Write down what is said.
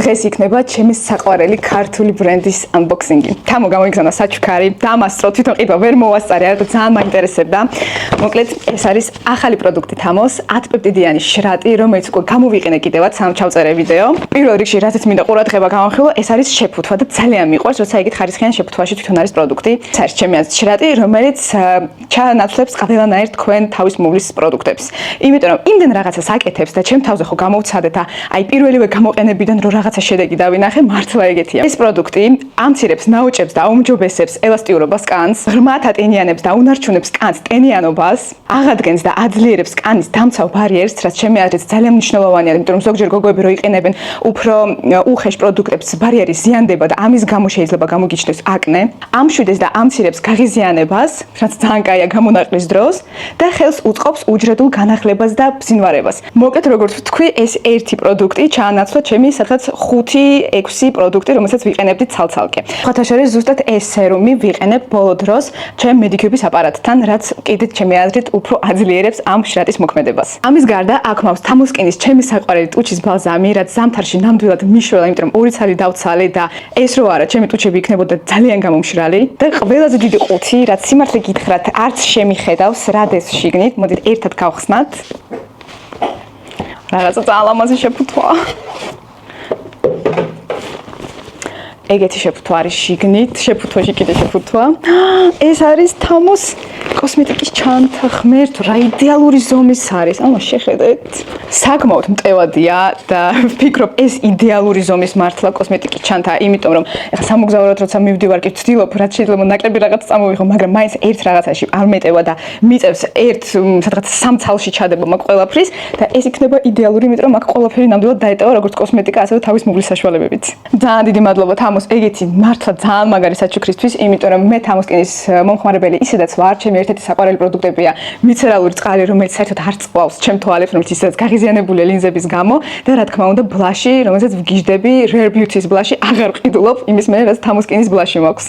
დღეს იქნება ჩემი საყვარელი ქართული ბრენდის unboxing-ი. თამო გამოიგზავნა საჩუქარი, დამასწრო, თვითონ ყიდვა ვერ მოვასწარე, არა ძალიან მაინტერესებდა. მოკლედ, ეს არის ახალი პროდუქტი თამოს, 10 პეპტიდიანი შრატი, რომელიც უკვე გამოვიყენე კიდევაც სამ ჩავწერე ვიდეო. პირველ რიგში, რაზეც მინდა ყურადღება გავამხილო, ეს არის შეფუთვა და ძალიან მიყვარს, როცა იგით ხარისხიან შეფუთვაში თვითონ არის პროდუქტი. ეს არის ჩემი აზრით შრატი, რომელიც ჩაანაცვლებს ყველანაირ თქვენ თავის მოვლის პროდუქტებს. იმიტომ რომ იმდენ რაღაცას აკეთებს და ჩემ თავზე ხო გამოვცადე და აი პირველივე გამოყენებიდან რო რაღაცა შედეგი დავინახე, მართლა ეგეთია. ეს პროდუქტი ამცირებს, ნაოჭებს და აუმჯობესებს ელასტიურობას კანს, ღრმად ატენიანებს და უნარჩუნებს კანს ტენიანობას, აღადგენს და აძლიერებს კანის დამცავ ბარიერს, რაც ჩემი აზრით ძალიან მნიშვნელოვანია, იმიტომ რომ ზოგჯერ გოგოები რო იყენებენ უფრო უხეშ პროდუქტებს, ბარიერი ზიანდება და ამის გამო შეიძლება გამოგიჩნდეს აკნე, ამშვიდეს და ამცირებს გაღიზიანებას, რაც ძალიან კაია გამონაყრის დროს და ხელს უწყობს უჯრედულ განახლებას და ბზინვარებას. მოკლედ როგორც ვთქვი, ეს ერთი პროდუქტი ჩაანაცვლა ჩემი სადღაც 5-6 პროდუქტი, რომელსაც ვიყენებდი ცალ-ცალკე. სხვათა შორის ზუსტად ეს სერუმი ვიყენებ ბოლო დროს ჩემ მედიქიობის აპარატთან, რაც კიდეც ჩემი აზრით უფრო აძლიერებს ამ შრატის მოქმედებას. ამის გარდა აქ მაქვს თამოსკინის ჩემი საყვარელი ტუჩის ბალზამი, რაც ზამთარში ნამდვილად მიშველა, იმიტომ რომ 2 ცალი დავცალე და ეს რო არა, ჩემი ტუჩები იქნებოდა ძალიან გამომშრალი და ყველაზე დიდი ყუთი, რაც სიმართლე გითხრათ, არც შემიხედავს რადეს შიგნით. მოდით ერთად გავხსნათ. რაღაცა ძალიან ლამაზი შეფუთვა. ეგეთი შეფუთვა არის შიგნით, შეფუთვაში კიდე შეფუთვა. ეს არის თამოს კოსმეტიკის ჩანთა ღმერთო, რა იდეალური ზომის არის. ამა შეხედეთ. საკმაოდ მტევადია და ვფიქრობ ეს იდეალური ზომის მართლა კოსმეტიკის ჩანთა, იმიტომ რომ ეხლა სამოგზაუროდ როცა მივდივარ კი ვცდილობ რაც შეიძლება ნაკლები რაღაც წამოვიღო, მაგრამ მაინც ერთ რაღაცაში არ მეტევა და მიწევს ერთ სადღაც სამ ცალში ჩადება მაგ ყველაფრის და ეს იქნება იდეალური, იმიტომ რომ მაგ ყველაფერი ნამდვილად დაეტევა როგორც კოსმეტიკა, ასევე თავის მოვლის საშუალებებით. ძალიან დიდი მადლობა თამოს ეგეთი მართლა ძალიან მაგარი საჩუქრისთვის, იმიტომ რომ მე თამოსკინის მომხმარებელი ისედაც ვარ, ჩემი ერთ-ერთი საყვარელი პროდუქტებია მიცერალური წყალი, რომელიც საერთოდ არ წყვალს ჩემ თვალებს, რომელიც ისედაც გაღიზიანებულია ლინზების გამო და რა თქმა უნდა ბლაში, რომელსაც ვგიჟდები, Rare Beauty-ის ბლაში აღარ ვყიდულობ იმის მერე, რაც თამოსკინის ბლაში მაქვს.